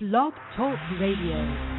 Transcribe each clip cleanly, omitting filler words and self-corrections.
Blog Talk Radio.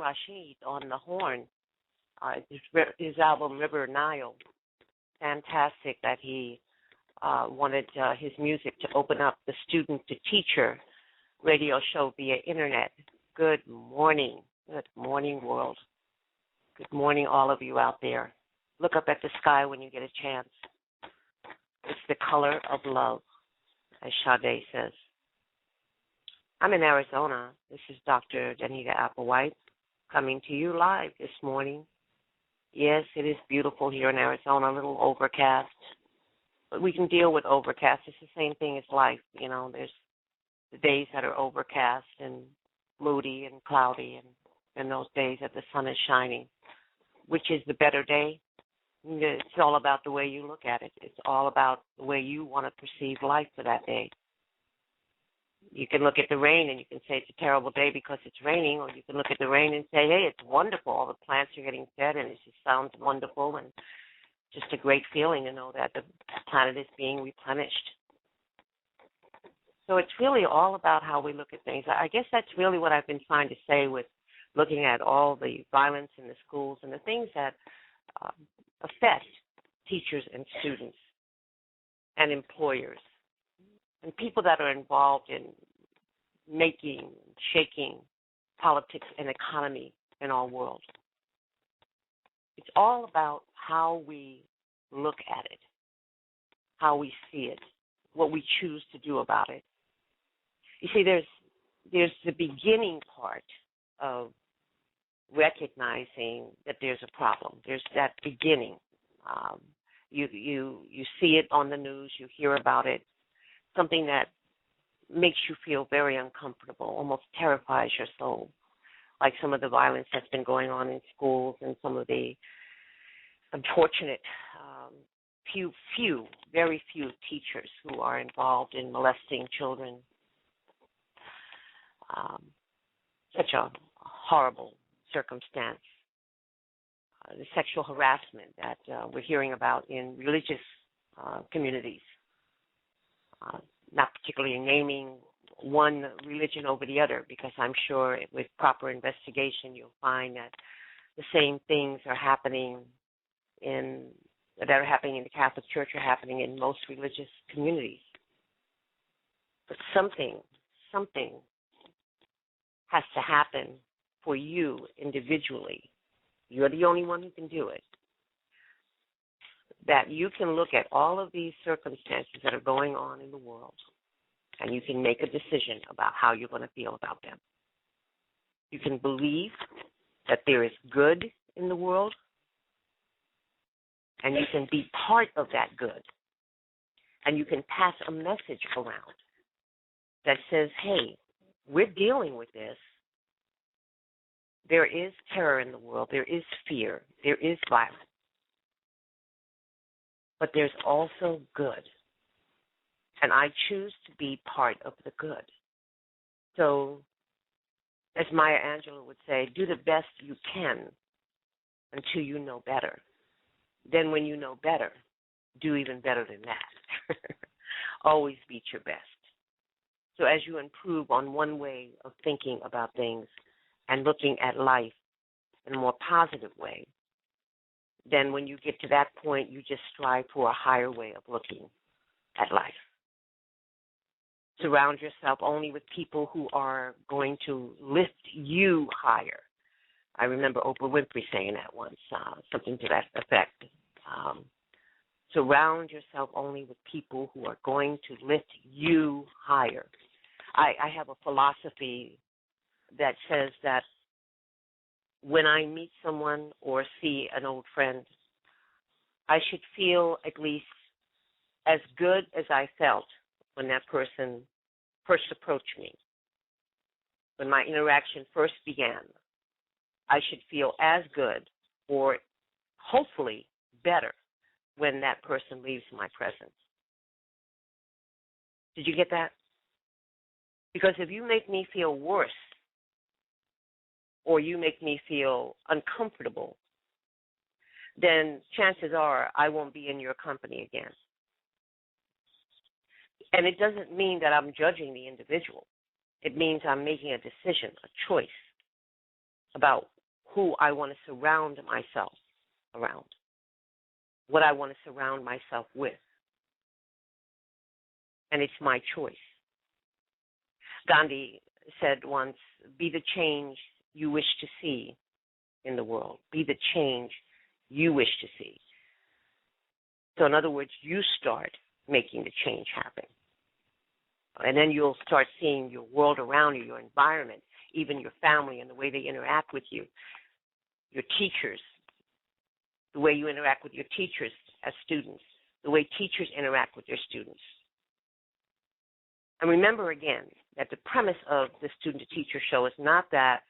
Rashid on the horn, his album River Nile. Fantastic that he wanted his music to open up the student to teacher radio show via internet. Good morning world. Good morning all of you out there. Look up at the sky when you get a chance. It's the color of love, as Sade says. I'm in Arizona. This is Dr. Danita Applewhite, coming to you live this morning. Yes, it is beautiful here in Arizona, a little overcast. But we can deal with overcast. It's the same thing as life. You know, there's the days that are overcast and moody and cloudy, and those days that the sun is shining. Which is the better day? It's all about the way you look at it. It's all about the way you want to perceive life for that day. You can look at the rain and you can say it's a terrible day because it's raining, or you can look at the rain and say, hey, it's wonderful. All the plants are getting fed and it just sounds wonderful, and just a great feeling to know that the planet is being replenished. So it's really all about how we look at things. I guess that's really what I've been trying to say with looking at all the violence in the schools and the things that affect teachers and students and employers and people that are involved in making, shaking politics and economy in our world. It's all about how we look at it, how we see it, what we choose to do about it. You see, there's the beginning part of recognizing that there's a problem. There's that beginning. You see it on the news, you hear about it, something that makes you feel very uncomfortable, almost terrifies your soul, like some of the violence that's been going on in schools and some of the unfortunate very few teachers who are involved in molesting children. Such a horrible circumstance. The sexual harassment that we're hearing about in religious communities. Not particularly naming one religion over the other, because I'm sure with proper investigation you'll find that the same things are happening in the Catholic Church are happening in most religious communities. But something has to happen for you individually. You're the only one who can do it. That you can look at all of these circumstances that are going on in the world, and you can make a decision about how you're going to feel about them. You can believe that there is good in the world, and you can be part of that good. And you can pass a message around that says, hey, we're dealing with this. There is terror in the world. There is fear. There is violence. But there's also good. And I choose to be part of the good. So, as Maya Angelou would say, do the best you can until you know better. Then when you know better, do even better than that. Always be your best. So as you improve on one way of thinking about things and looking at life in a more positive way, then when you get to that point, you just strive for a higher way of looking at life. Surround yourself only with people who are going to lift you higher. I remember Oprah Winfrey saying that once, something to that effect. Surround yourself only with people who are going to lift you higher. I have a philosophy that says that when I meet someone or see an old friend, I should feel at least as good as I felt when that person first approached me. When my interaction first began, I should feel as good or hopefully better when that person leaves my presence. Did you get that? Because if you make me feel worse or you make me feel uncomfortable, then chances are I won't be in your company again. And it doesn't mean that I'm judging the individual. It means I'm making a decision, a choice about who I want to surround myself around, what I want to surround myself with. And it's my choice. Gandhi said once, be the change you wish to see in the world. Be the change you wish to see. So in other words, you start making the change happen. And then you'll start seeing your world around you, your environment, even your family and the way they interact with you, your teachers, the way you interact with your teachers as students, the way teachers interact with their students. And remember again that the premise of the student-to-teacher show is not that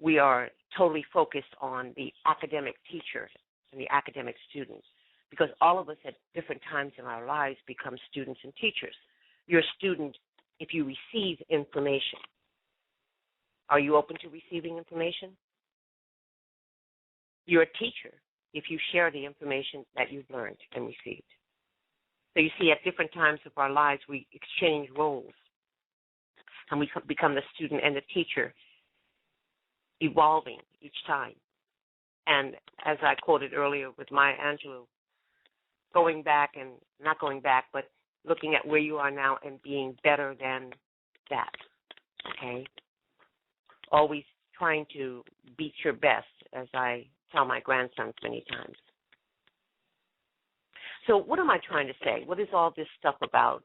we are totally focused on the academic teacher and the academic students, because all of us at different times in our lives become students and teachers. You're a student if you receive information. Are you open to receiving information? You're a teacher if you share the information that you've learned and received. So you see, at different times of our lives, we exchange roles, and we become the student and the teacher, evolving each time. And as I quoted earlier with Maya Angelou, going back and not going back, but looking at where you are now and being better than that, okay? Always trying to beat your best, as I tell my grandsons many times. So what am I trying to say? What is all this stuff about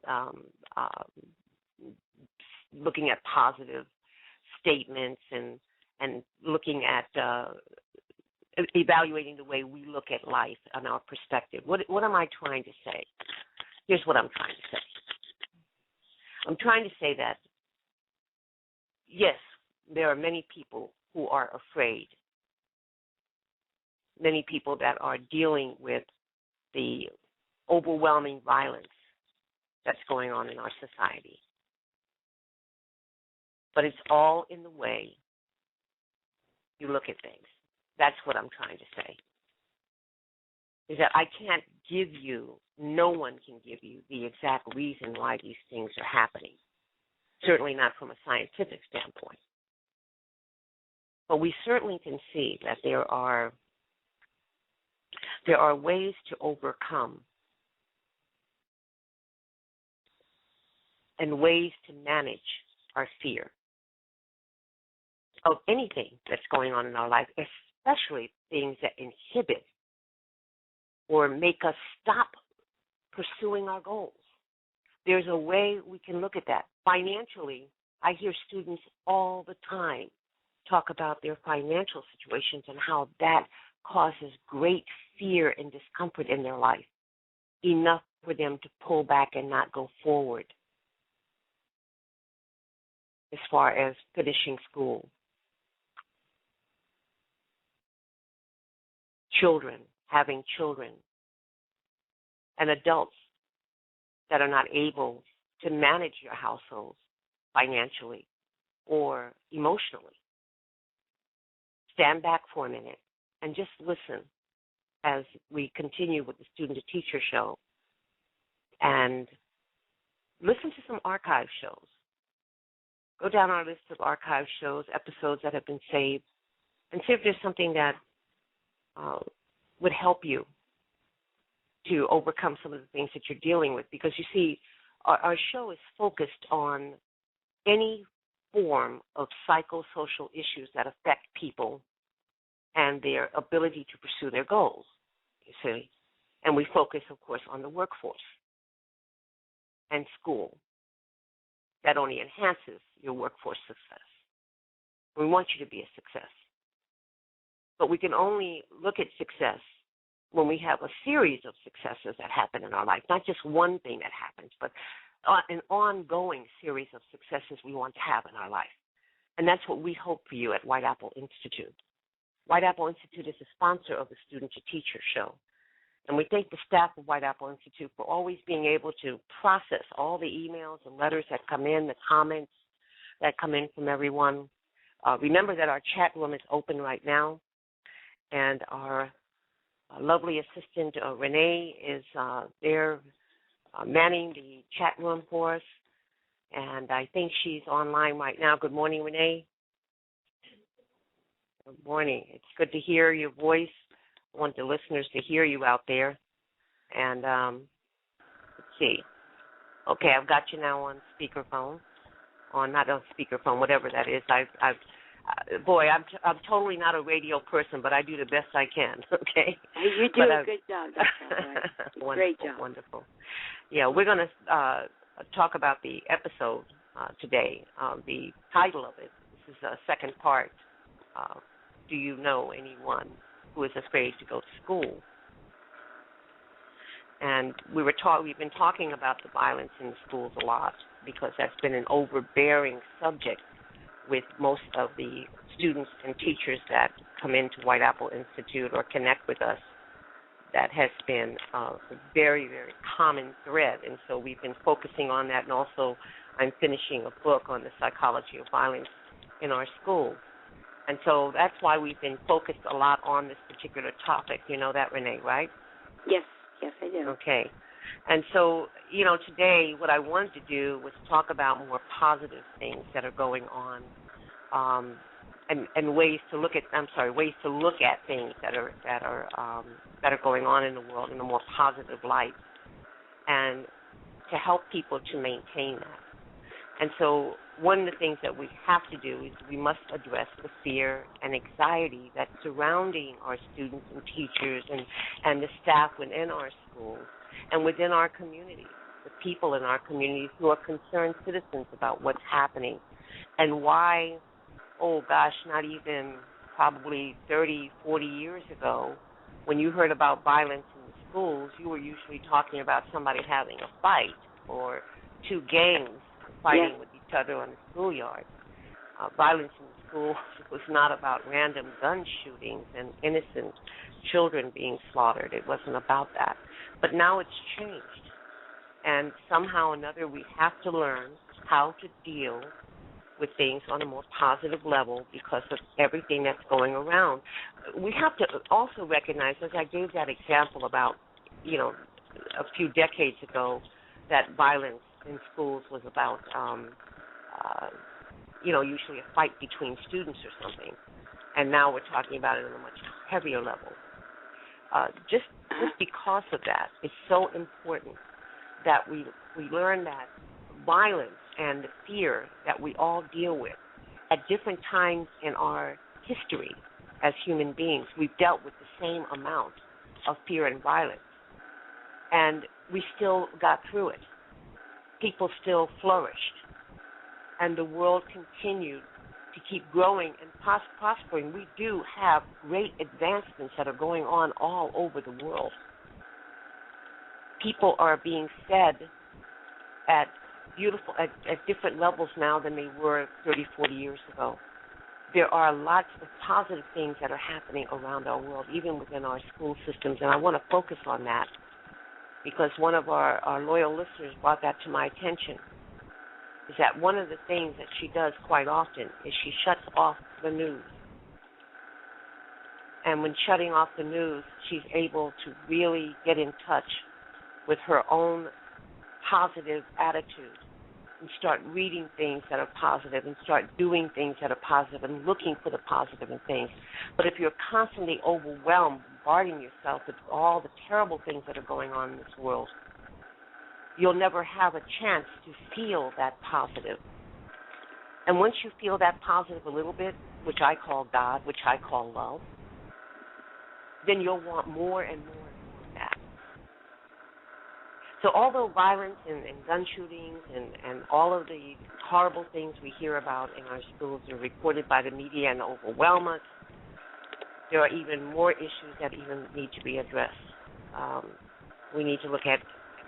looking at positive statements and looking at evaluating the way we look at life and our perspective? What am I trying to say? Here's what I'm trying to say. I'm trying to say that, yes, there are many people who are afraid, many people that are dealing with the overwhelming violence that's going on in our society. But it's all in the way you look at things. That's what I'm trying to say. Is that I can't give you, no one can give you the exact reason why these things are happening. Certainly not from a scientific standpoint. But we certainly can see that there are ways to overcome and ways to manage our fear of anything that's going on in our life, especially things that inhibit or make us stop pursuing our goals. There's a way we can look at that. Financially, I hear students all the time talk about their financial situations and how that causes great fear and discomfort in their life, enough for them to pull back and not go forward as far as finishing school. Children, having children, and adults that are not able to manage your households financially or emotionally. Stand back for a minute and just listen as we continue with the Student to Teacher show and listen to some archive shows. Go down our list of archive shows, episodes that have been saved, and see if there's something that would help you to overcome some of the things that you're dealing with. Because you see, our show is focused on any form of psychosocial issues that affect people and their ability to pursue their goals, you see. And we focus, of course, on the workforce and school. That only enhances your workforce success. We want you to be a success. But we can only look at success when we have a series of successes that happen in our life, not just one thing that happens, but an ongoing series of successes we want to have in our life. And that's what we hope for you at White Apple Institute. White Apple Institute is a sponsor of the Student to Teacher show. And we thank the staff of White Apple Institute for always being able to process all the emails and letters that come in, the comments that come in from everyone. Remember that our chat room is open right now, and our lovely assistant, Renee, is there manning the chat room for us, and I think she's online right now. Good morning, Renee. Good morning. It's good to hear your voice. I want the listeners to hear you out there. And let's see. Okay, I've got you now on speakerphone, not on speakerphone, whatever that is. I'm totally not a radio person, but I do the best I can. Okay. You do a good job. That's right. Great job. Wonderful. Yeah, we're going to talk about the episode today. The title of it. This is the second part. Do you know anyone who is afraid to go to school? And we've been talking about the violence in the schools a lot because that's been an overbearing subject with most of the students and teachers that come into White Apple Institute or connect with us. That has been a very, very common thread, and so we've been focusing on that, and also I'm finishing a book on the psychology of violence in our schools. And so that's why we've been focused a lot on this particular topic. You know that, Renee, right? Yes, I do. Okay. And so, today what I wanted to do was talk about more positive things that are going on, and ways to look at things that are going on in the world in a more positive light, and to help people to maintain that. And so one of the things that we have to do is we must address the fear and anxiety that's surrounding our students and teachers and the staff within our schools and within our communities, the people in our communities who are concerned citizens about what's happening and why, not even probably 30, 40 years ago, when you heard about violence in the schools, you were usually talking about somebody having a fight or two gangs fighting with each other on the schoolyard. Violence in the schools was not about random gun shootings and innocent children being slaughtered. It wasn't about that. But now it's changed. And somehow or another we have to learn how to deal with things on a more positive level because of everything that's going around. We have to also recognize, as I gave that example about, a few decades ago, that violence in schools was about, usually a fight between students or something. And now we're talking about it on a much heavier level. Just because of that, it's so important that we learn that violence and the fear that we all deal with at different times in our history as human beings, we've dealt with the same amount of fear and violence. And we still got through it. People still flourished. And the world continued to keep growing and prospering. We do have great advancements that are going on all over the world. People are being fed at different levels now than they were 30, 40 years ago. There are lots of positive things that are happening around our world, even within our school systems, and I want to focus on that because one of our loyal listeners brought that to my attention, is that one of the things that she does quite often is she shuts off the news. And when shutting off the news, she's able to really get in touch with her own positive attitude and start reading things that are positive and start doing things that are positive and looking for the positive in things. But if you're constantly overwhelmed, bombarding yourself with all the terrible things that are going on in this world, you'll never have a chance to feel that positive. And once you feel that positive a little bit, which I call God, which I call love, then you'll want more and more of that. So although violence and gun shootings and all of the horrible things we hear about in our schools are reported by the media and overwhelm us, there are even more issues that even need to be addressed. We need to look at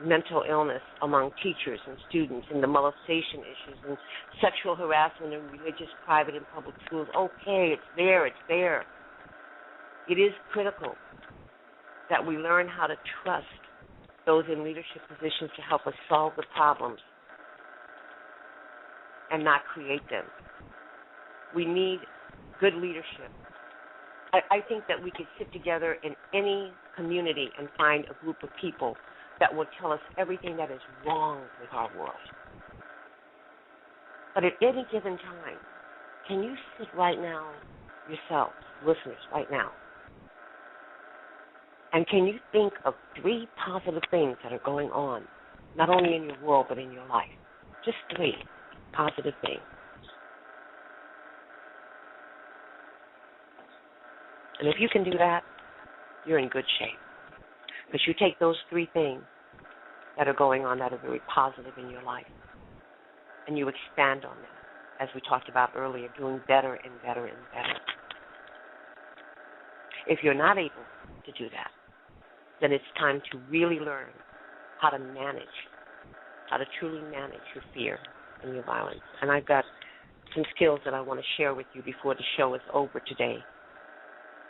mental illness among teachers and students and the molestation issues and sexual harassment in religious, private, and public schools. Okay, it's there. It is critical that we learn how to trust those in leadership positions to help us solve the problems and not create them. We need good leadership. I think that we could sit together in any community and find a group of people that will tell us everything that is wrong with our world. But at any given time, can you sit right now, yourselves, listeners, right now, and can you think of 3 positive things that are going on, not only in your world but in your life? Just 3 positive things. And if you can do that, you're in good shape. Because you take those 3 things that are going on that are very positive in your life, and you expand on them, as we talked about earlier, doing better and better and better. If you're not able to do that, then it's time to really learn how to truly manage your fear and your violence. And I've got some skills that I want to share with you before the show is over today,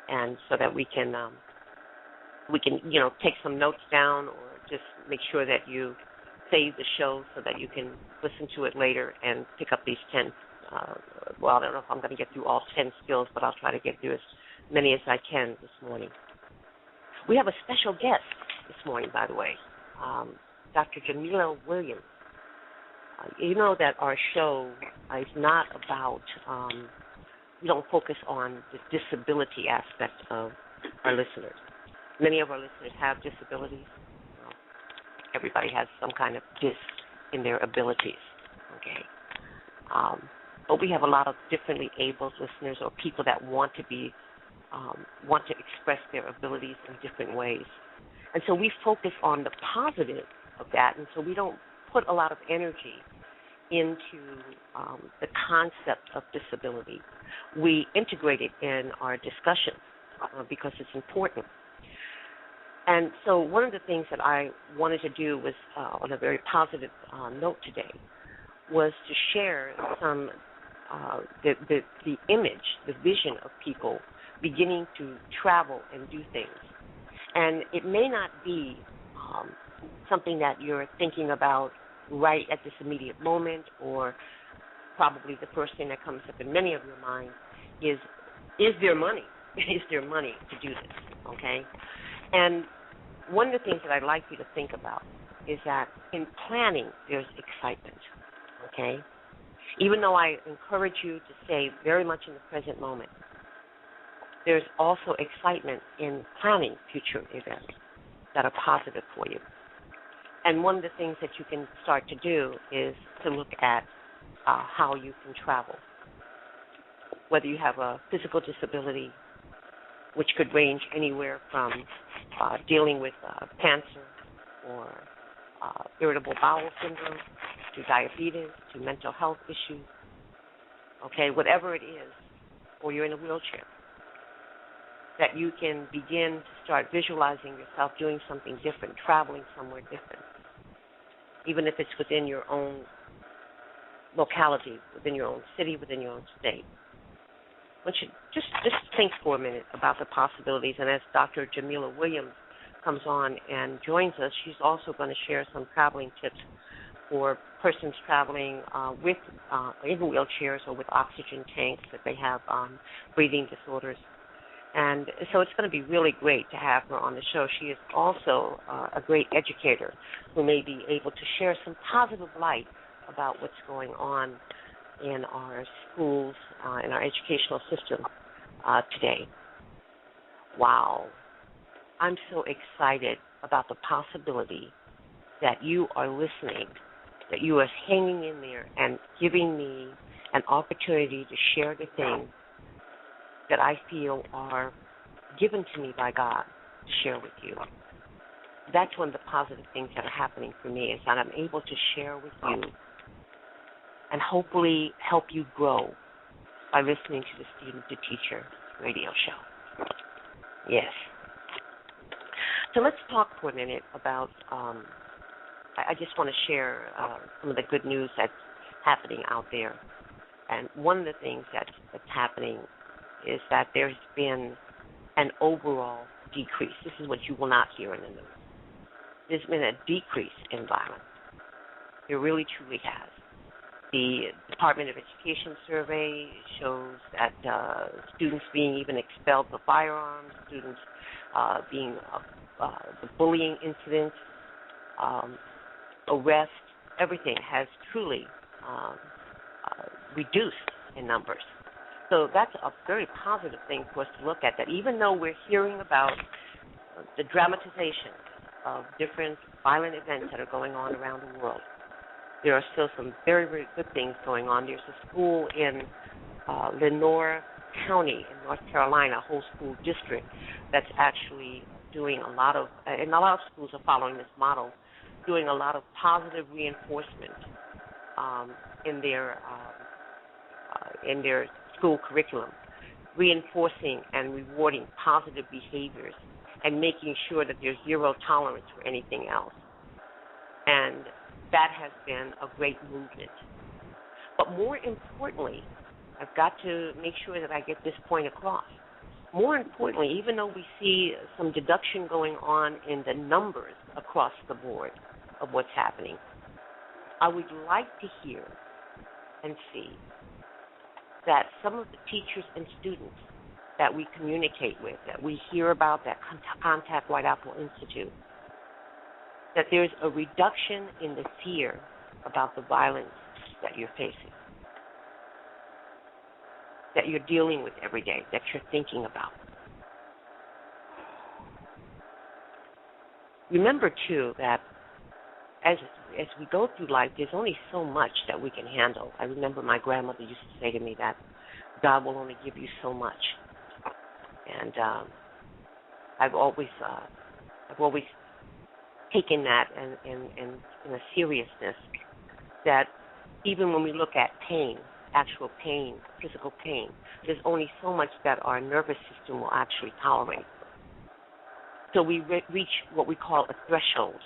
and so that we can take some notes down, or just make sure that you save the show so that you can listen to it later and pick up these 10. I don't know if I'm going to get through all 10 skills, but I'll try to get through as many as I can this morning. We have a special guest this morning, by the way, Dr. Jamila Williams. You know that our show is not about, we don't focus on the disability aspect of our listeners. Many of our listeners have disabilities. Well, everybody has some kind of dis in their abilities, okay? But we have a lot of differently abled listeners, or people that want to express their abilities in different ways. And so we focus on the positive of that, and so we don't put a lot of energy into the concept of disability. We integrate it in our discussion because it's important. And so one of the things that I wanted to do was, on a very positive note today, was to share some the image, the vision of people beginning to travel and do things. And it may not be something that you're thinking about right at this immediate moment, or probably the first thing that comes up in many of your minds is there money? Is there money to do this, okay? And one of the things that I'd like you to think about is that in planning, there's excitement, okay? Even though I encourage you to stay very much in the present moment, there's also excitement in planning future events that are positive for you. And one of the things that you can start to do is to look at how you can travel. Whether you have a physical disability, which could range anywhere from dealing with cancer or irritable bowel syndrome to diabetes to mental health issues, okay, whatever it is, or you're in a wheelchair, that you can begin to start visualizing yourself doing something different, traveling somewhere different, even if it's within your own locality, within your own city, within your own state. I want you to just think for a minute about the possibilities. And as Dr. Jamila Williams comes on and joins us, she's also going to share some traveling tips for persons traveling in wheelchairs or with oxygen tanks, that they have breathing disorders. And so it's going to be really great to have her on the show. She is also a great educator who may be able to share some positive light about what's going on in our schools, in our educational system today. Wow. I'm so excited about the possibility that you are listening, that you are hanging in there and giving me an opportunity to share the things that I feel are given to me by God to share with you. That's one of the positive things that are happening for me, is that I'm able to share with you and hopefully help you grow by listening to the Student to Teacher radio show. Yes. So let's talk for a minute about, I just want to share some of the good news that's happening out there. And one of the things that's happening is that there's been an overall decrease. This is what you will not hear in the news. There's been a decrease in violence. There really, truly has. The Department of Education survey shows that students being even expelled for firearms, students being the bullying incidents, arrests, everything has truly reduced in numbers. So that's a very positive thing for us to look at, that even though we're hearing about the dramatization of different violent events that are going on around the world, there are still some very, very good things going on. There's a school in Lenore County in North Carolina, a whole school district, that's actually doing a lot of, and a lot of schools are following this model, doing a lot of positive reinforcement in their school curriculum, reinforcing and rewarding positive behaviors and making sure that there's zero tolerance for anything else. And that has been a great movement. But more importantly, I've got to make sure that I get this point across. More importantly, even though we see some deduction going on in the numbers across the board of what's happening, I would like to hear and see that some of the teachers and students that we communicate with, that we hear about, that contact White Apple Institute, that there's a reduction in the fear about the violence that you're facing, that you're dealing with every day, that you're thinking about. Remember, too, that as we go through life, there's only so much that we can handle. I remember my grandmother used to say to me that God will only give you so much. And I've always taken that in a seriousness, that even when we look at pain, actual pain, physical pain, there's only so much that our nervous system will actually tolerate. So we reach what we call a threshold.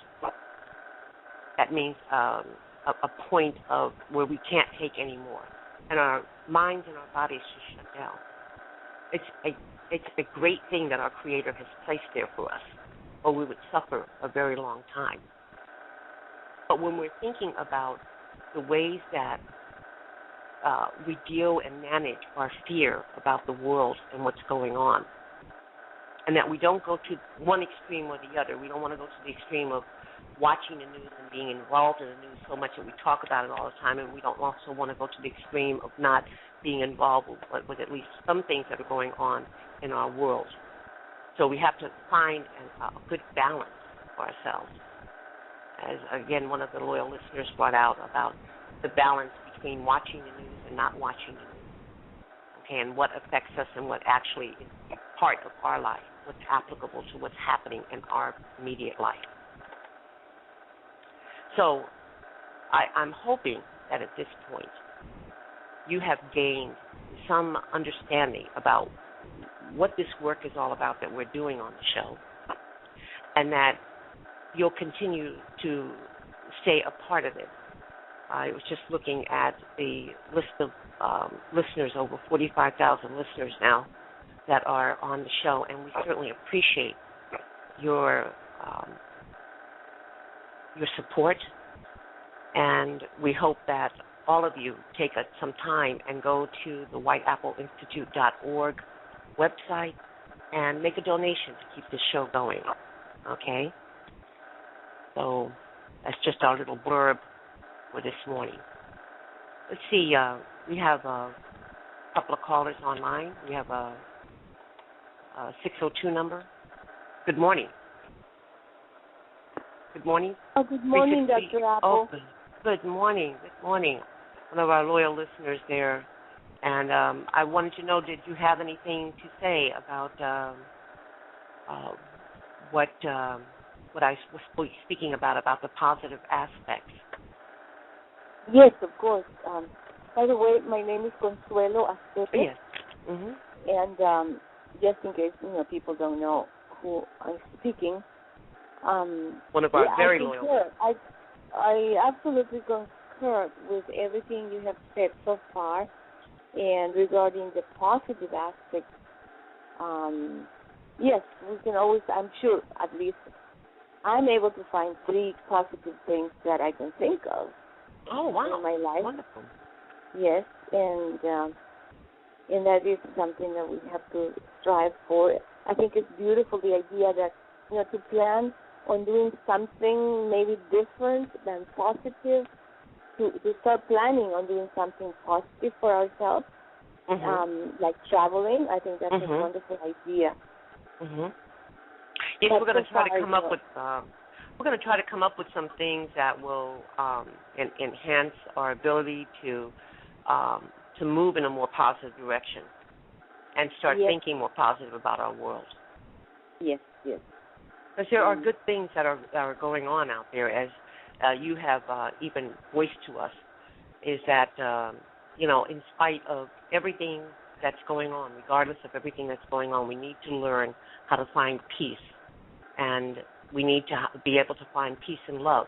That means a point of where we can't take any more, and our minds and our bodies just shut down. It's a great thing that our Creator has placed there for us, or we would suffer a very long time. But when we're thinking about the ways that we deal and manage our fear about the world and what's going on, and that we don't go to one extreme or the other. We don't want to go to the extreme of watching the news and being involved in the news so much that we talk about it all the time, and we don't also want to go to the extreme of not being involved with at least some things that are going on in our world. So we have to find a good balance for ourselves. As, again, one of the loyal listeners brought out about the balance between watching the news and not watching the news, okay, and what affects us and what actually is part of our life, what's applicable to what's happening in our immediate life. So I'm hoping that at this point you have gained some understanding about what this work is all about that we're doing on the show, and that you'll continue to stay a part of it. I was just looking at the list of listeners, over 45,000 listeners now that are on the show, and we certainly appreciate your support, and we hope that all of you take some time and go to the whiteappleinstitute.org website and make a donation to keep this show going. Okay? So that's just our little blurb for this morning. Let's see. We have a couple of callers online. We have a 602 number. Good morning. Good morning. Oh, good morning, Dr. Apple. Oh, good morning. Good morning. One of our loyal listeners there. And I wanted to know, did you have anything to say about what I was speaking about the positive aspects? Yes, of course. By the way, my name is Consuelo Astete. Yes. Mm-hmm. And just in case people don't know who I'm speaking, one of our very loyal. I absolutely concur with everything you have said so far, and regarding the positive aspects. Yes, we can always. I'm sure at least I'm able to find 3 positive things that I can think of. Oh, wow. In my life. Wonderful. Yes, and that is something that we have to strive for. I think it's beautiful, the idea that, to plan on doing something maybe different than positive, to start planning on doing something positive for ourselves, like traveling. I think that's a wonderful idea. Mm-hmm. Yes, we're going to try to come up with some things that will enhance our ability to move in a more positive direction and start thinking more positive about our world. Yes, yes. Because there are good things that are going on out there, as you have even voiced to us, is that, in spite of everything that's going on, regardless of everything that's going on, we need to learn how to find peace. And we need to be able to find peace and love.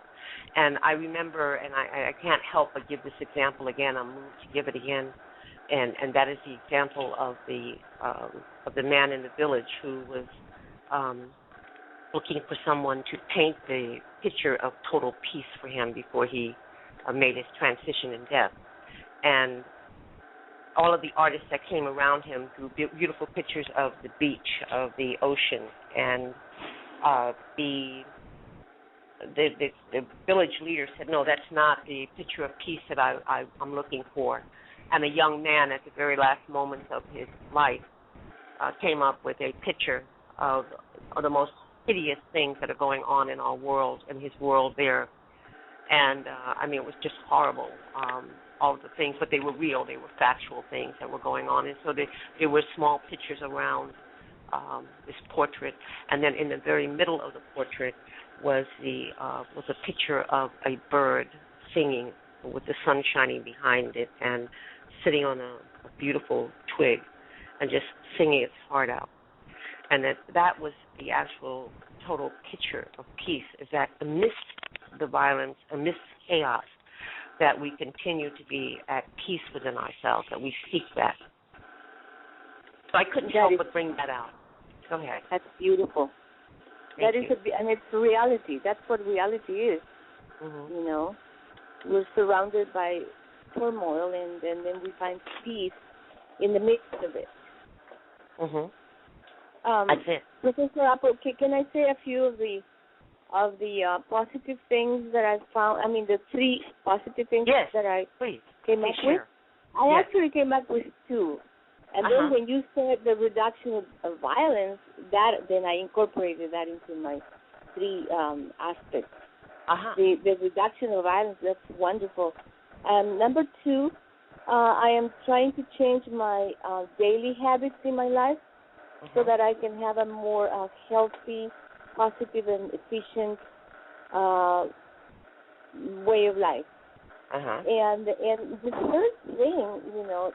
And I remember, and I can't help but give this example again. I'm moved to give it again, and that is the example of the man in the village who was looking for someone to paint the picture of total peace for him before he made his transition in death. And all of the artists that came around him drew beautiful pictures of the beach, of the ocean, and the village leader said, no, that's not the picture of peace that I'm looking for. And a young man at the very last moments of his life came up with a picture of the most hideous things that are going on in our world, in his world there. And, it was just horrible, all of the things, but they were real. They were factual things that were going on. And so there were small pictures around this portrait, and then in the very middle of the portrait was a picture of a bird singing with the sun shining behind it and sitting on a beautiful twig and just singing its heart out. And that was the actual total picture of peace, is that amidst the violence, amidst chaos, that we continue to be at peace within ourselves, that we seek that. So I couldn't help but bring that out. Go ahead. That's beautiful. Thank you. And it's reality. That's what reality is. Mm-hmm. We're surrounded by turmoil, and then we find peace in the midst of it. That's it. Professor Apple, can I say a few of the positive things that I found? The 3 positive things that I came up with. I actually came up with 2. And then when you said the reduction of violence, then I incorporated that into my 3 aspects. The reduction of violence, that's wonderful. Number 2, I am trying to change my daily habits in my life so that I can have a more healthy, positive, and efficient way of life. And the third thing,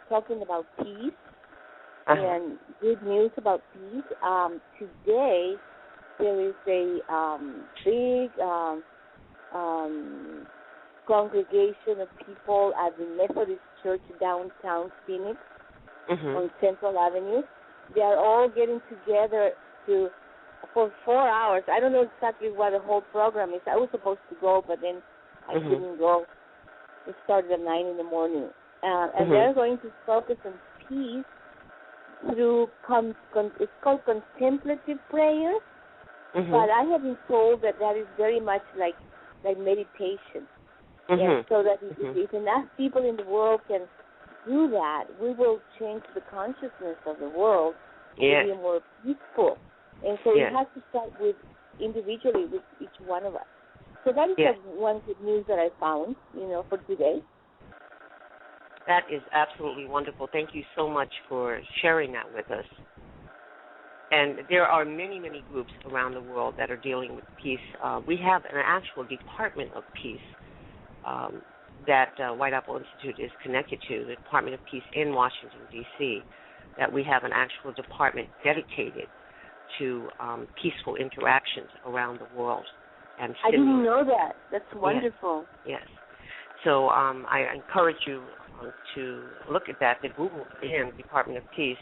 talking about peace, and good news about peace. Today, there is a big congregation of people at the Methodist Church downtown Phoenix on Central Avenue. They are all getting together for 4 hours. I don't know exactly what the whole program is. I was supposed to go, but then I couldn't go. It started at 9 in the morning. And they're going to focus on peace through it's called contemplative prayer, but I have been told that is very much like meditation. And so that if enough people in the world can do that, we will change the consciousness of the world to be more peaceful. And so it has to start with individually with each one of us. So that is one good news that I found, for today. That is absolutely wonderful. Thank you so much for sharing that with us. And there are many, many groups around the world that are dealing with peace. We have an actual Department of Peace that White Apple Institute is connected to, the Department of Peace in Washington, D.C., that we have an actual department dedicated to peaceful interactions around the world. And I didn't know that. That's wonderful. Yes. So I encourage you to look at that, to Google in Department of Peace,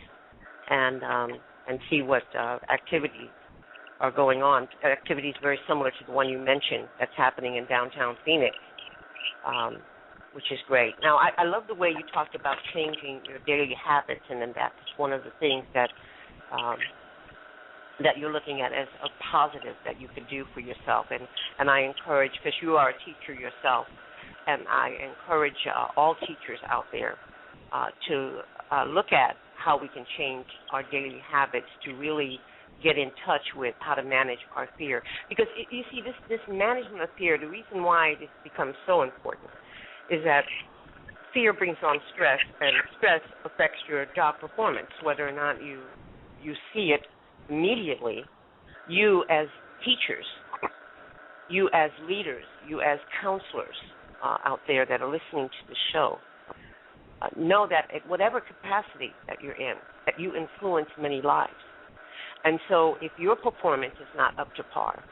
and see what activities are going on. Activities very similar to the one you mentioned that's happening in downtown Phoenix, which is great. Now, I love the way you talked about changing your daily habits, and then that's one of the things that you're looking at as a positive that you can do for yourself. And I encourage, because you are a teacher yourself, and I encourage all teachers out there to look at how we can change our daily habits to really get in touch with how to manage our fear. Because, you see, this management of fear, the reason why this becomes so important is that fear brings on stress, and stress affects your job performance, whether or not you see it immediately. You as teachers, you as leaders, you as counselors out there that are listening to the show, know that at whatever capacity that you're in, that you influence many lives. And so if your performance is not up to par,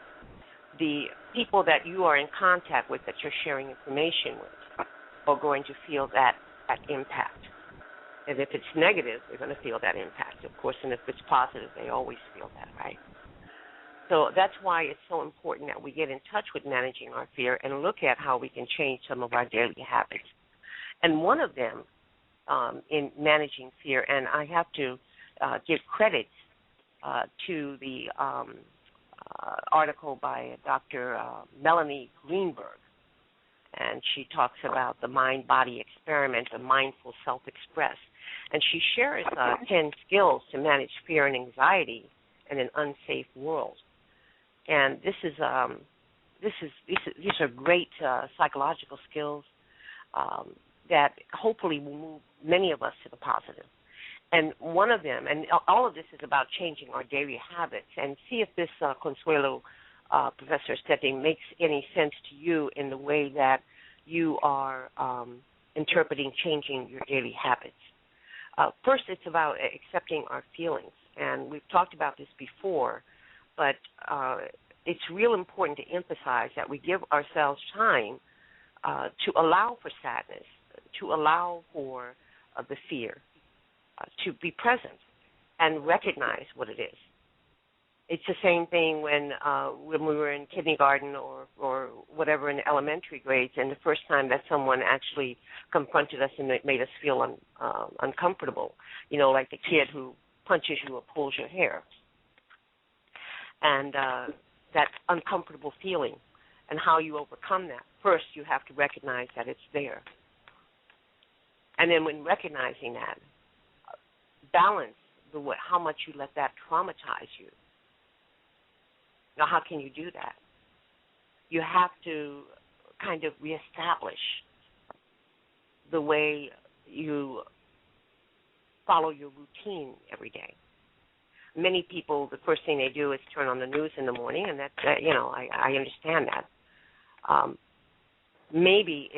the people that you are in contact with, that you're sharing information with, are going to feel that impact. And if it's negative, they're going to feel that impact, of course, and if it's positive, they always feel that, right? So that's why it's so important that we get in touch with managing our fear and look at how we can change some of our daily habits. And one of them in managing fear, and I have to give credit to the article by Dr. Melanie Greenberg, and she talks about the mind-body experiment, the mindful self-express. And she shares 10 skills to manage fear and anxiety in an unsafe world. And these are great psychological skills that hopefully will move many of us to the positive. And one of them, and all of this is about changing our daily habits, and see if this Consuelo Professor Estete makes any sense to you in the way that you are interpreting changing your daily habits. First, it's about accepting our feelings, and we've talked about this before, but it's real important to emphasize that we give ourselves time to allow for sadness, to allow for the fear, to be present and recognize what it is. It's the same thing when we were in kindergarten or whatever in the elementary grades, and the first time that someone actually confronted us and made us feel uncomfortable, like the kid who punches you or pulls your hair. And that uncomfortable feeling and how you overcome that. First, you have to recognize that it's there. And then when recognizing that, balance how much you let that traumatize you. Now, how can you do that? You have to kind of reestablish the way you follow your routine every day. Many people, the first thing they do is turn on the news in the morning, and that's, I understand that. Maybe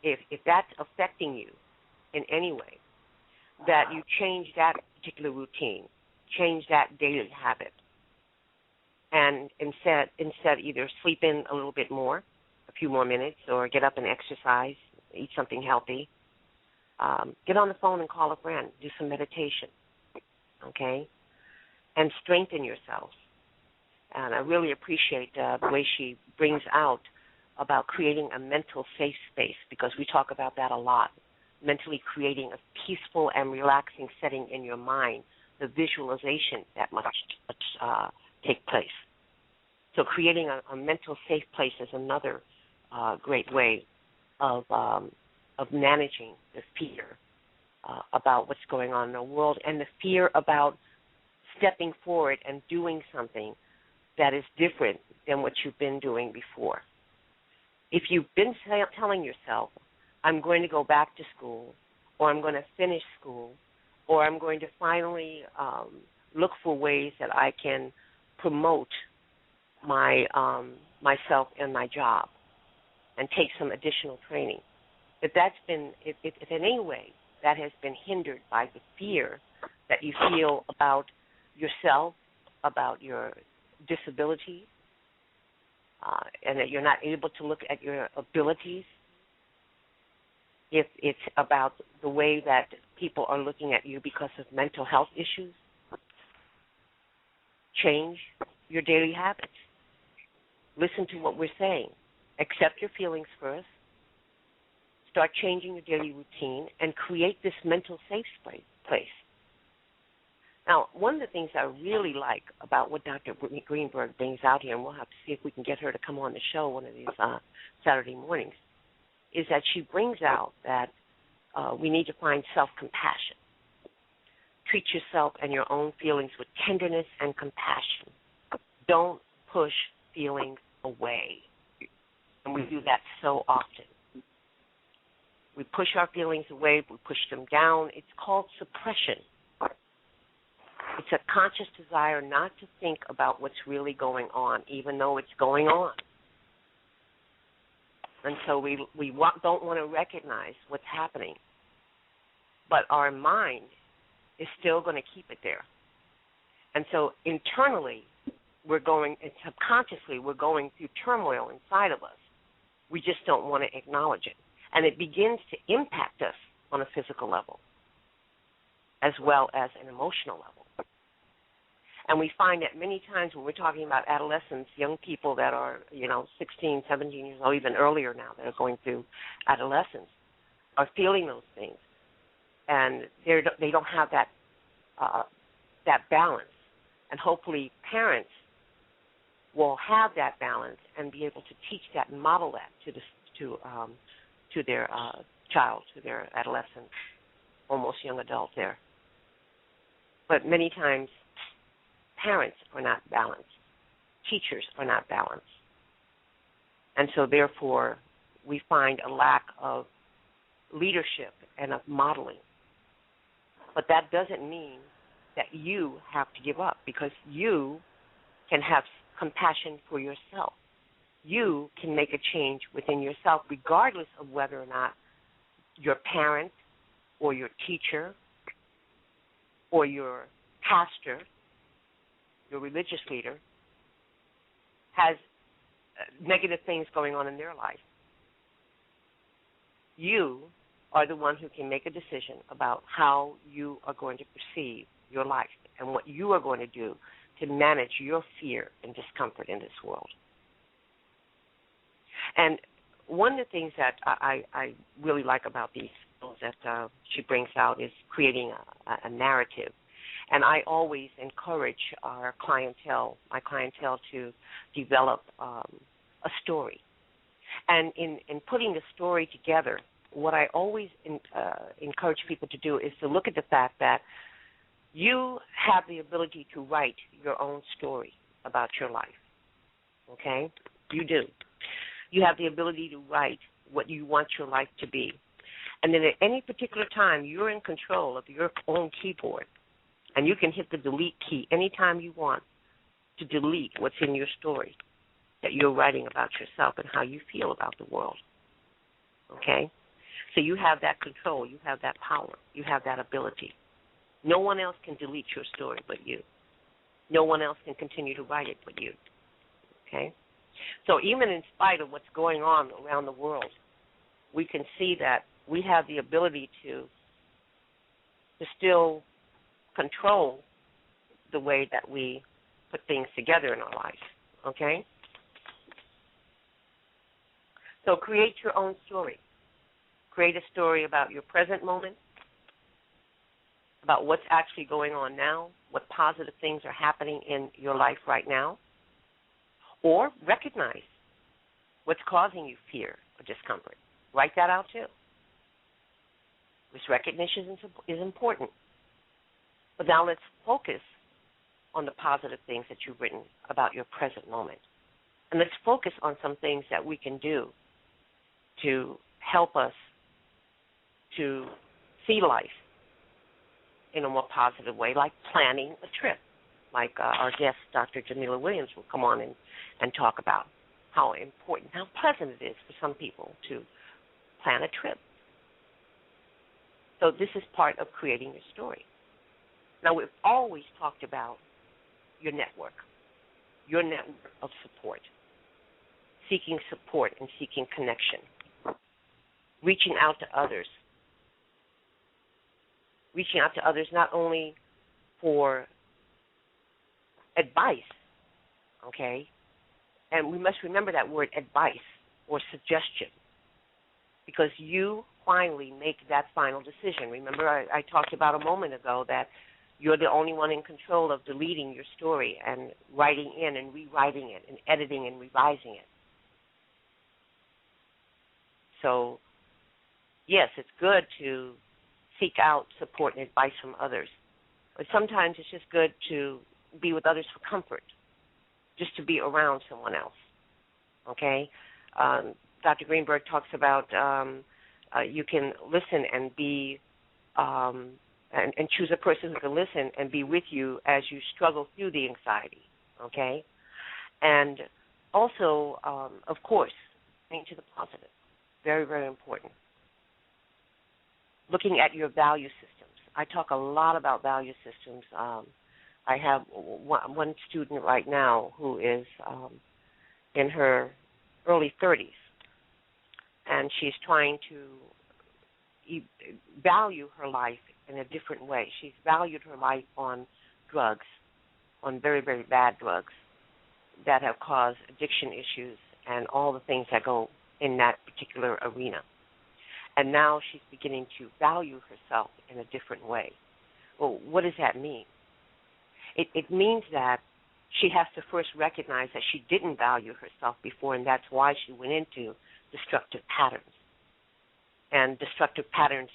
if that's affecting you in any way, that you change that particular routine, change that daily habit, and instead either sleep in a little bit more, a few more minutes, or get up and exercise, eat something healthy. Get on the phone and call a friend, do some meditation, okay, and strengthen yourself. And I really appreciate the way she brings out about creating a mental safe space, because we talk about that a lot, mentally creating a peaceful and relaxing setting in your mind the visualization that must take place. So creating a mental safe place is another great way of managing the fear about what's going on in the world, and the fear about stepping forward and doing something that is different than what you've been doing before. If you've been telling yourself, I'm going to go back to school, or I'm going to finish school, or I'm going to finally look for ways that I can promote myself and my job and take some additional training, if in any way that has been hindered by the fear that you feel about yourself, about your disability, and that you're not able to look at your abilities, if it's about the way that people are looking at you because of mental health issues, change your daily habits. Listen to what we're saying. Accept your feelings first. Start changing your daily routine and create this mental safe place. Now, one of the things I really like about what Dr. Greenberg brings out here, and we'll have to see if we can get her to come on the show one of these Saturday mornings, is that she brings out that we need to find self-compassion. Treat yourself and your own feelings with tenderness and compassion. Don't push feelings away. And we do that so often. We push our feelings away. We push them down. It's called suppression. It's a conscious desire not to think about what's really going on, even though it's going on. And so we don't want to recognize what's happening. But our mind is still going to keep it there. And so internally, and subconsciously, we're going through turmoil inside of us. We just don't want to acknowledge it. And it begins to impact us on a physical level as well as an emotional level. And we find that many times when we're talking about adolescents, young people that are, 16, 17 years old, even earlier now, that are going through adolescence, are feeling those things. And they don't have that balance. And hopefully parents will have that balance and be able to teach that and model that to their child, to their adolescent, almost young adult there. But many times parents are not balanced. Teachers are not balanced. And so therefore we find a lack of leadership and of modeling. But that doesn't mean that you have to give up, because you can have compassion for yourself. You can make a change within yourself regardless of whether or not your parent or your teacher or your pastor, your religious leader, has negative things going on in their life. You are the one who can make a decision about how you are going to perceive your life and what you are going to do to manage your fear and discomfort in this world. And one of the things that I really like about these skills that she brings out is creating a narrative. And I always encourage my clientele to develop a story. And in putting the story together, what I always encourage people to do is to look at the fact that you have the ability to write your own story about your life, okay? You do. You have the ability to write what you want your life to be. And then at any particular time, you're in control of your own keyboard, and you can hit the delete key anytime you want to delete what's in your story that you're writing about yourself and how you feel about the world, okay? So you have that control. You have that power. You have that ability. No one else can delete your story but you. No one else can continue to write it but you, okay? So even in spite of what's going on around the world, we can see that we have the ability to still control the way that we put things together in our life, okay? So create your own story. Create a story about your present moment, about what's actually going on now, what positive things are happening in your life right now, or recognize what's causing you fear or discomfort. Write that out too. This recognition is important. But now let's focus on the positive things that you've written about your present moment. And let's focus on some things that we can do to help us to see life in a more positive way, like planning a trip, like our guest, Dr. Jamila Williams, will come on and talk about how important, how pleasant it is for some people to plan a trip. So this is part of creating your story. Now, we've always talked about your network of support, seeking support and seeking connection, reaching out to others not only for advice, okay? And we must remember that word advice or suggestion, because you finally make that final decision. Remember, I talked about a moment ago that you're the only one in control of deleting your story and writing in and rewriting it and editing and revising it. So, yes, it's good to seek out support and advice from others, but sometimes it's just good to be with others for comfort, just to be around someone else, okay? Dr. Greenberg talks about you can listen and be and choose a person who can listen and be with you as you struggle through the anxiety, okay? And also, of course, think to the positive. Very, very important. Looking at your value systems. I talk a lot about value systems. I have one student right now who is in her early 30s, and she's trying to value her life in a different way. She's valued her life on drugs, on very, very bad drugs that have caused addiction issues and all the things that go in that particular arena. And now she's beginning to value herself in a different way. Well, what does that mean? It means that she has to first recognize that she didn't value herself before, and that's why she went into destructive patterns. And destructive patterns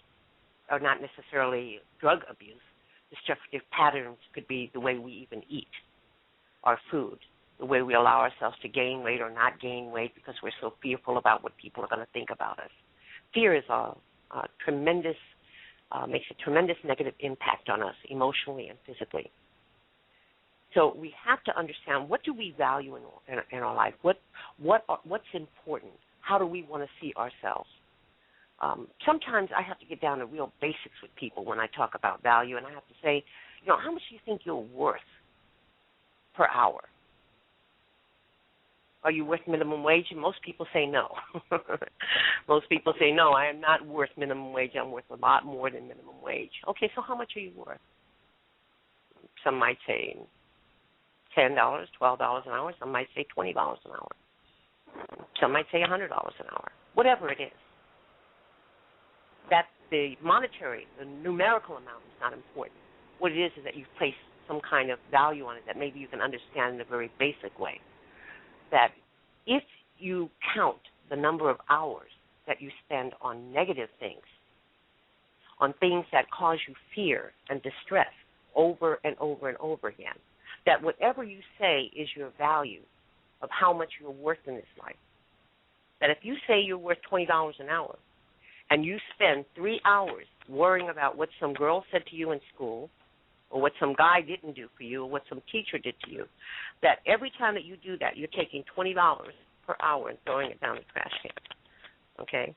are not necessarily drug abuse. Destructive patterns could be the way we even eat our food, the way we allow ourselves to gain weight or not gain weight because we're so fearful about what people are going to think about us. Fear is a tremendous, makes a tremendous negative impact on us emotionally and physically. So we have to understand, what do we value in our life? What's important? How do we want to see ourselves? Sometimes I have to get down to real basics with people when I talk about value, and I have to say, how much do you think you're worth per hour? Are you worth minimum wage? And most people say no. Most people say, no, I am not worth minimum wage. I'm worth a lot more than minimum wage. Okay, so how much are you worth? Some might say $10, $12 an hour. Some might say $20 an hour. Some might say $100 an hour. Whatever it is. That the monetary, the numerical amount is not important. What it is that you've placed some kind of value on it that maybe you can understand in a very basic way. That if you count the number of hours that you spend on negative things, on things that cause you fear and distress over and over and over again, that whatever you say is your value of how much you're worth in this life, that if you say you're worth $20 an hour and you spend 3 hours worrying about what some girl said to you in school or what some guy didn't do for you or what some teacher did to you, that every time that you do that, you're taking $20 per hour and throwing it down the trash can, okay?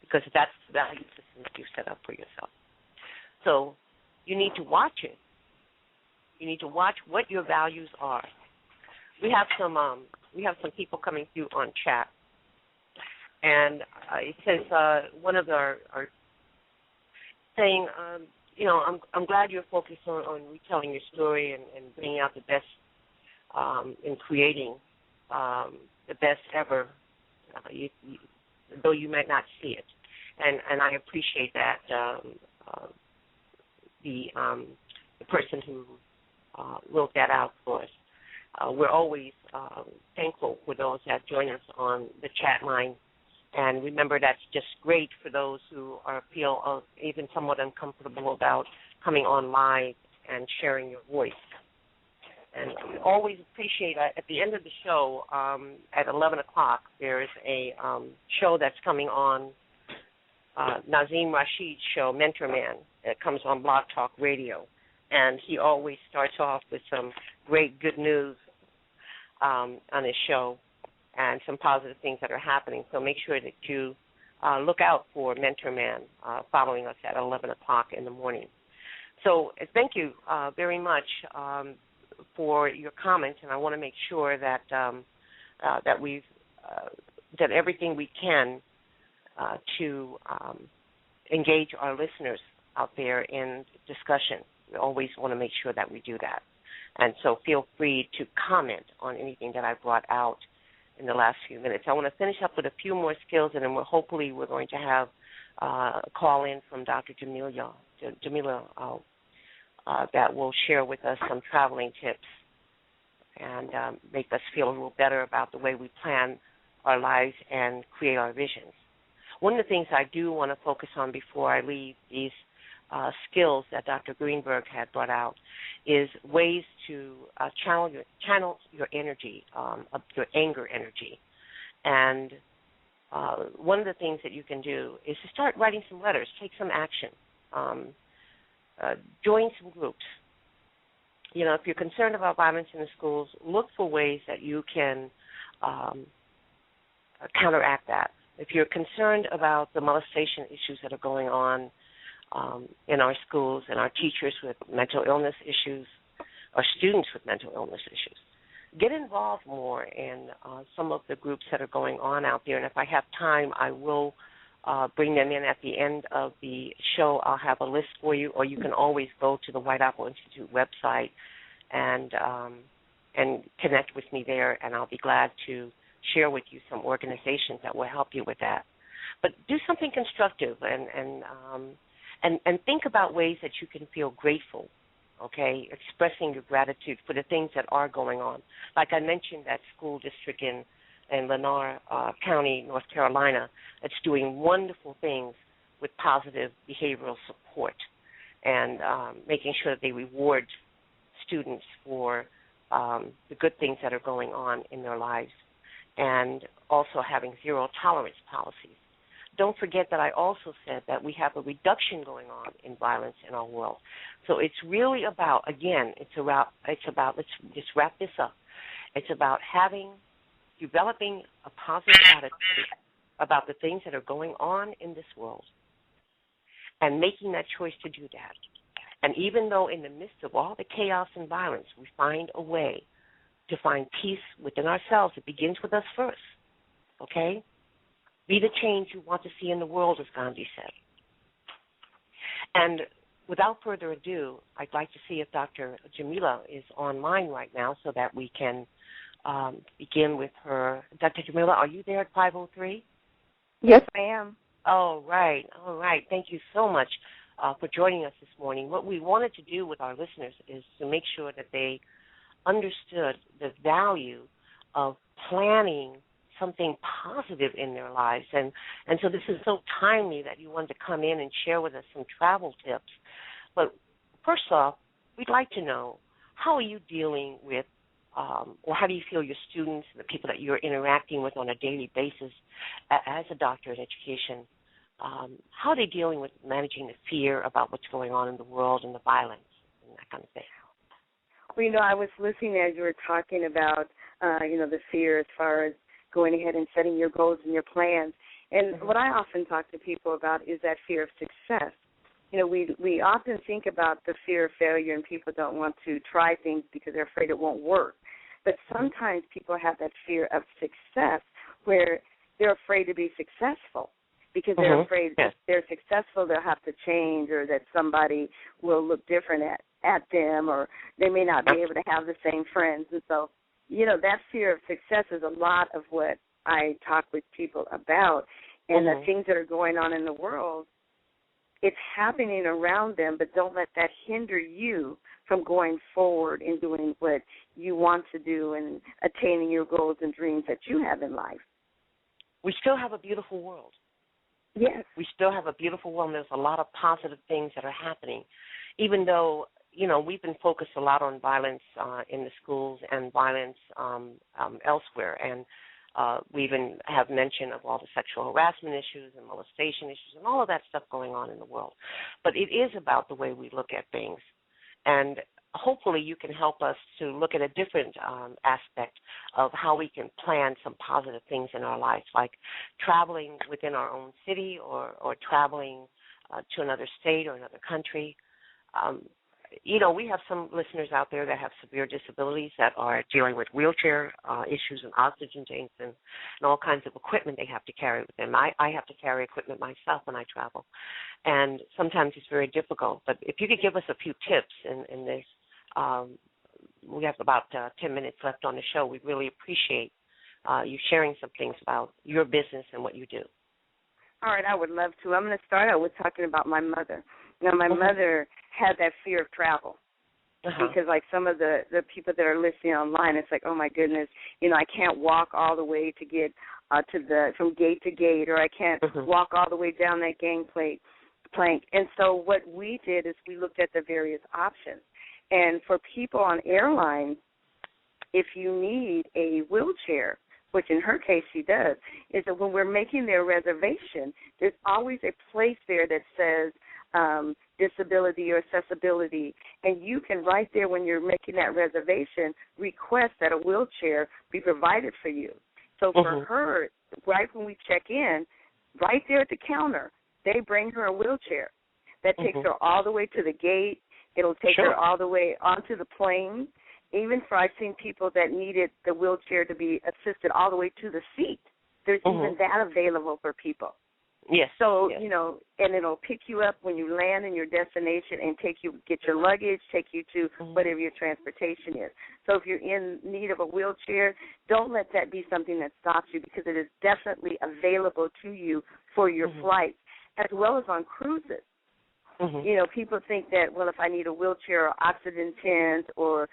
Because that's the value system that you set up for yourself. So you need to watch it. You need to watch what your values are. We have some people coming through on chat, and it says one of our saying, I'm glad you're focused on retelling your story and bringing out the best in creating the best ever, though you might not see it. And I appreciate that the person who wrote that out for us. We're always thankful for those that join us on the chat line. And remember, that's just great for those who feel even somewhat uncomfortable about coming on live and sharing your voice. And we always appreciate, at the end of the show, at 11 o'clock, there's a show that's coming on, Nazim Rashid's show, Mentor Man. It comes on Blog Talk Radio. And he always starts off with some great good news on his show and some positive things that are happening. So make sure that you look out for Mentor Man following us at 11 o'clock in the morning. So thank you very much for your comments, and I want to make sure that that we've done everything we can to engage our listeners out there in discussion. We always want to make sure that we do that. And so feel free to comment on anything that I brought out in the last few minutes. I want to finish up with a few more skills, and then hopefully we're going to have a call in from Dr. Jamila that will share with us some traveling tips and make us feel a little better about the way we plan our lives and create our visions. One of the things I do want to focus on before I leave these skills that Dr. Greenberg had brought out is ways to channel your energy, your anger energy. And one of the things that you can do is to start writing some letters, take some action, join some groups. You know, if you're concerned about violence in the schools, look for ways that you can counteract that. If you're concerned about the molestation issues that are going on in our schools and our teachers with mental illness issues, or students with mental illness issues, get involved more in some of the groups that are going on out there. And if I have time, I will bring them in at the end of the show. I'll have a list for you, or you can always go to the White Apple Institute website and connect with me there, and I'll be glad to share with you some organizations that will help you with that. But do something constructive and think about ways that you can feel grateful, okay, expressing your gratitude for the things that are going on. Like I mentioned, that school district in Lennar County, North Carolina, that's doing wonderful things with positive behavioral support and making sure that they reward students for the good things that are going on in their lives, and also having zero tolerance policies. Don't forget that I also said that we have a reduction going on in violence in our world. So it's really about, again, let's just wrap this up. It's about developing a positive attitude about the things that are going on in this world and making that choice to do that. And even though in the midst of all the chaos and violence, we find a way to find peace within ourselves, it begins with us first, okay? Be the change you want to see in the world, as Gandhi said. And without further ado, I'd like to see if Dr. Jamila is online right now so that we can begin with her. Dr. Jamila, are you there at 503? Yes, I am. All right. Thank you so much for joining us this morning. What we wanted to do with our listeners is to make sure that they understood the value of planning something positive in their lives. And so this is so timely that you wanted to come in and share with us some travel tips. But first off, we'd like to know, how are you dealing with, or how do you feel your students, the people that you're interacting with on a daily basis as a doctor in education, how are they dealing with managing the fear about what's going on in the world and the violence and that kind of thing? Well, I was listening as you were talking about, the fear as far as going ahead and setting your goals and your plans. And what I often talk to people about is that fear of success. We often think about the fear of failure, and people don't want to try things because they're afraid it won't work. But sometimes people have that fear of success where they're afraid to be successful because they're afraid if they're successful, they'll have to change, or that somebody will look different at them, or they may not be able to have the same friends. And so, that fear of success is a lot of what I talk with people about. And the things that are going on in the world, it's happening around them, but don't let that hinder you from going forward and doing what you want to do and attaining your goals and dreams that you have in life. We still have a beautiful world. Yes. We still have a beautiful world, and there's a lot of positive things that are happening, even though, we've been focused a lot on violence in the schools and violence elsewhere. And we even have mention of all the sexual harassment issues and molestation issues and all of that stuff going on in the world. But it is about the way we look at things. And hopefully you can help us to look at a different aspect of how we can plan some positive things in our lives, like traveling within our own city or traveling to another state or another country. We have some listeners out there that have severe disabilities that are dealing with wheelchair issues and oxygen tanks and all kinds of equipment they have to carry with them. I have to carry equipment myself when I travel, and sometimes it's very difficult. But if you could give us a few tips in this, we have about 10 minutes left on the show. We really appreciate you sharing some things about your business and what you do. All right, I would love to. I'm going to start out with talking about my mother. My mother had that fear of travel because, like some of the people that are listening online, it's like, oh my goodness, I can't walk all the way to get from gate to gate, or I can't walk all the way down that plank. And so what we did is we looked at the various options. And for people on airlines, if you need a wheelchair, which in her case she does, is that when we're making their reservation, there's always a place there that says disability or accessibility, and you can right there when you're making that reservation request that a wheelchair be provided for you. So for her, right when we check in, right there at the counter, they bring her a wheelchair that takes her all the way to the gate. It'll take her all the way onto the plane. Even for I've seen people that needed the wheelchair to be assisted all the way to the seat. There's even that available for people. Yes. So, and it'll pick you up when you land in your destination and get your luggage, take you to whatever your transportation is. So if you're in need of a wheelchair, don't let that be something that stops you, because it is definitely available to you for your flights, as well as on cruises. People think that, well, if I need a wheelchair or oxygen tent or,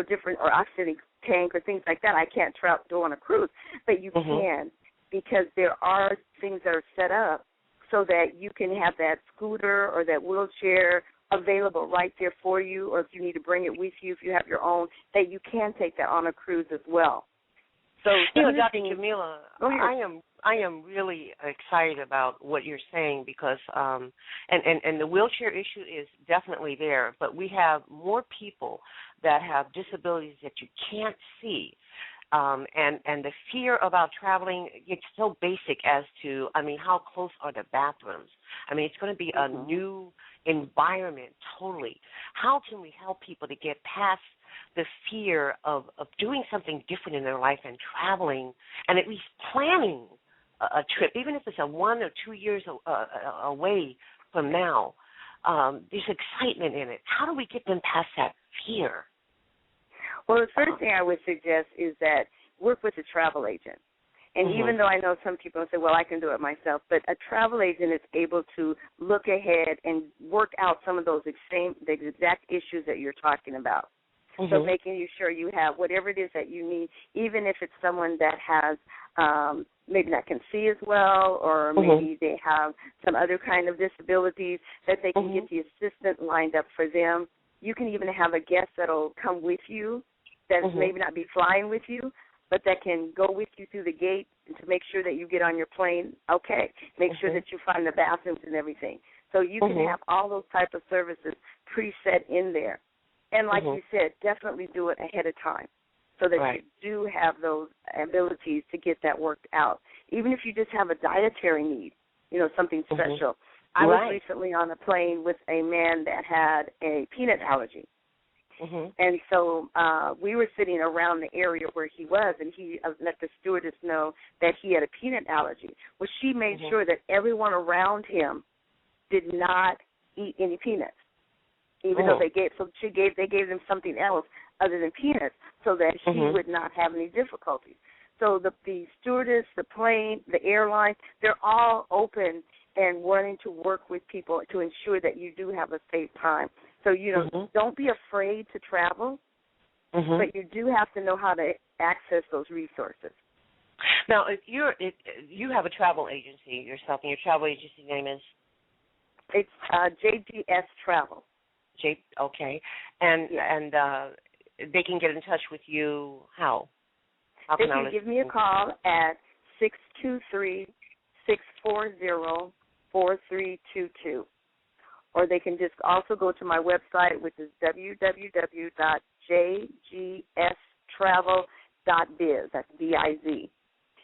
different, or oxygen tank or things like that, I can't go on a cruise. But you can, because there are things that are set up so that you can have that scooter or that wheelchair available right there for you, or if you need to bring it with you, if you have your own, that you can take that on a cruise as well. So, Dr. Jamila, I am really excited about what you're saying, because and the wheelchair issue is definitely there, but we have more people that have disabilities that you can't see. And the fear about traveling, it's so basic as to, how close are the bathrooms? It's going to be a new environment totally. How can we help people to get past the fear of doing something different in their life and traveling, and at least planning a trip, even if it's 1 or 2 years away from now? There's excitement in it. How do we get them past that fear? Well, the first thing I would suggest is that work with a travel agent. And even though I know some people say, well, I can do it myself, but a travel agent is able to look ahead and work out some of those the exact issues that you're talking about. So making sure you have whatever it is that you need, even if it's someone that has maybe not can see as well, or maybe they have some other kind of disabilities, that they can get the assistant lined up for them. You can even have a guest that will come with you, that's maybe not be flying with you, but that can go with you through the gate to make sure that you get on your plane. Okay, make sure that you find the bathrooms and everything. So you can have all those type of services preset in there. And like you said, definitely do it ahead of time so that you do have those abilities to get that worked out. Even if you just have a dietary need, something special. I was recently on a plane with a man that had a peanut allergy. And so we were sitting around the area where he was, and he let the stewardess know that he had a peanut allergy. Well, she made sure that everyone around him did not eat any peanuts, even though they gave them something else other than peanuts, so that he would not have any difficulties. So the stewardess, the plane, the airline, they're all open and wanting to work with people to ensure that you do have a safe time. So, don't be afraid to travel, but you do have to know how to access those resources. Now, if you have a travel agency yourself, and your travel agency name is? It's JGS Travel. Okay. And they can get in touch with you how? They can give me a call at 623-640-4322. Or they can just also go to my website, which is www.jgstravel.biz. That's B-I-Z.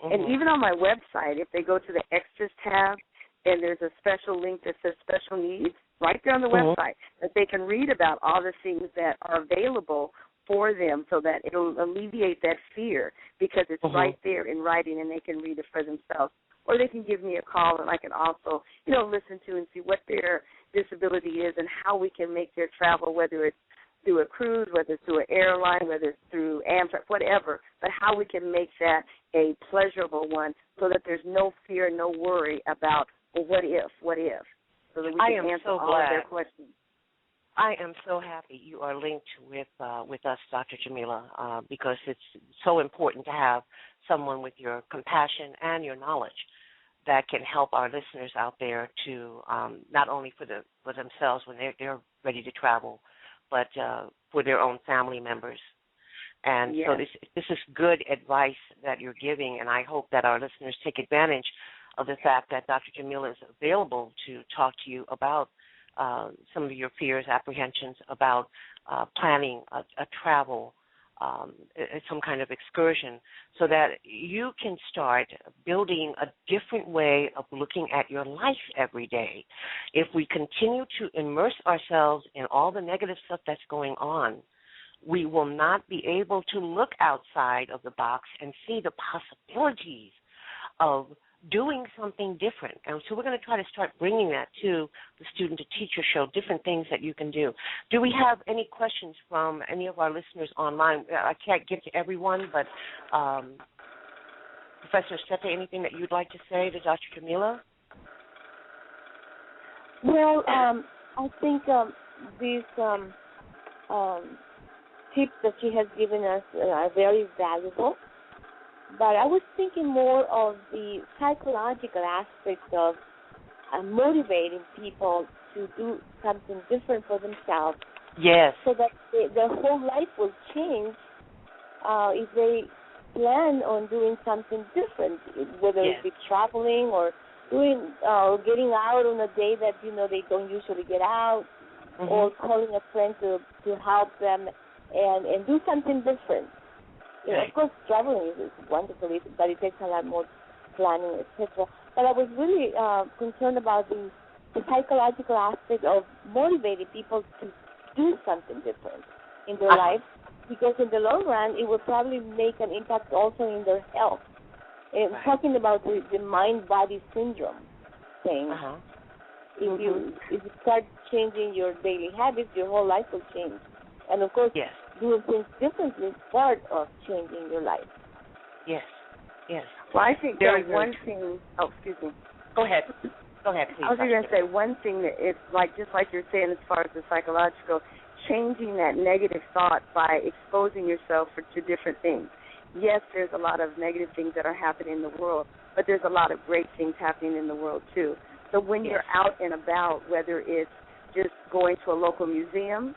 And even on my website, if they go to the Extras tab, and there's a special link that says Special Needs right there on the website, that they can read about all the things that are available for them so that it'll alleviate that fear because it's right there in writing and they can read it for themselves. Or they can give me a call and I can also, listen to and see what their disability is and how we can make their travel, whether it's through a cruise, whether it's through an airline, whether it's through Amtrak, whatever, but how we can make that a pleasurable one so that there's no fear, no worry about, well, what if, so that we can answer all of their questions. I am so happy you are linked with us, Dr. Jamila, because it's so important to have someone with your compassion and your knowledge that can help our listeners out there to not only for themselves when they're ready to travel, but for their own family members. And so this is good advice that you're giving, and I hope that our listeners take advantage of the fact that Dr. Jamila is available to talk to you about some of your fears, apprehensions about planning a travel, some kind of excursion, so that you can start building a different way of looking at your life every day. If we continue to immerse ourselves in all the negative stuff that's going on, we will not be able to look outside of the box and see the possibilities of doing something different. And so we're going to try to start bringing that to the Student to Teacher Show, different things that you can do. Do we have any questions from any of our listeners online? I can't get to everyone, but Professor Steppe, anything that you'd like to say to Dr. Jamila? Well, I think these tips that she has given us are very valuable. But I was thinking more of the psychological aspect of motivating people to do something different for themselves. Yes. So that their whole life will change if they plan on doing something different, whether it be traveling or doing getting out on a day that they don't usually get out, or calling a friend to help them and do something different. Of course, traveling is wonderful, but it takes a lot more planning, etc. But I was really concerned about the psychological aspect of motivating people to do something different in their life, because in the long run, it will probably make an impact also in their health. And talking about the mind-body syndrome thing, if you start changing your daily habits, your whole life will change. And, of course, doing things differently is part of changing your life. Yes. Well, I think there's one thing. Oh, excuse me. Go ahead, please. I was going to say one thing that it's just like you're saying as far as the psychological, changing that negative thought by exposing yourself to different things. Yes, there's a lot of negative things that are happening in the world, but there's a lot of great things happening in the world, too. So when you're out and about, whether it's just going to a local museum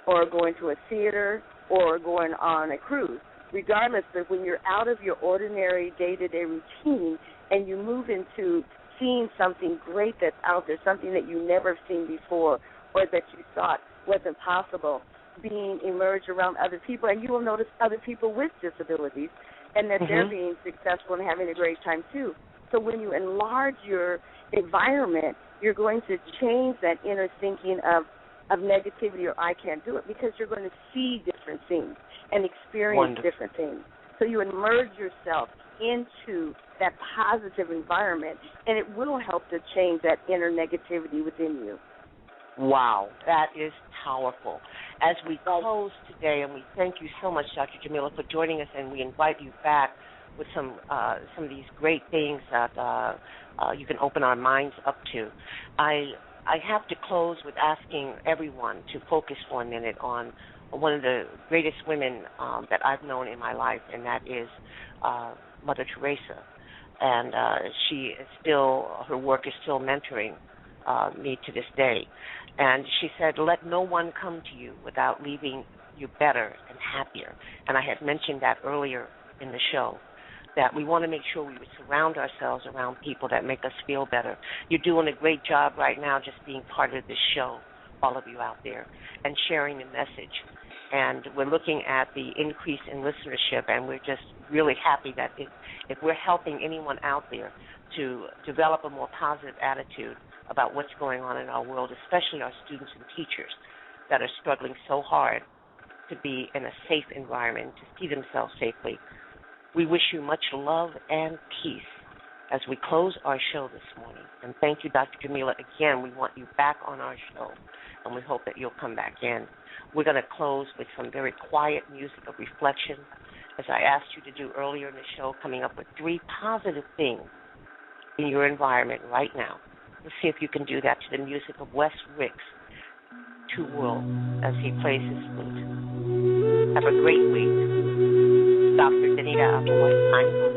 or going to a theater or going on a cruise, regardless of when you're out of your ordinary day-to-day routine and you move into seeing something great that's out there, something that you never seen before or that you thought wasn't possible, being immersed around other people, and you will notice other people with disabilities and that they're being successful and having a great time too. So when you enlarge your environment, you're going to change that inner thinking of negativity or I can't do it, because you're going to see different things and experience different things. So you immerse yourself into that positive environment, and it will help to change that inner negativity within you. Wow, that is powerful. As we close today, and we thank you so much, Dr. Jamila, for joining us, and we invite you back with some of these great things that you can open our minds up to. I have to close with asking everyone to focus for a minute on one of the greatest women that I've known in my life, and that is Mother Teresa. And she is still, her work is still mentoring me to this day. And she said, let no one come to you without leaving you better and happier. And I had mentioned that earlier in the show, that we want to make sure we surround ourselves around people that make us feel better. You're doing a great job right now just being part of this show, all of you out there, and sharing the message. And we're looking at the increase in listenership, and we're just really happy that if we're helping anyone out there to develop a more positive attitude about what's going on in our world, especially our students and teachers that are struggling so hard to be in a safe environment, to see themselves safely. We wish you much love and peace as we close our show this morning. And thank you, Dr. Jamila. Again, we want you back on our show, and we hope that you'll come back in. We're going to close with some very quiet music of reflection, as I asked you to do earlier in the show, coming up with 3 positive things in your environment right now. Let's see if you can do that to the music of Wes Rick's Two Worlds as he plays his flute. Have a great week. Dr. Danita Applewhite, signing off.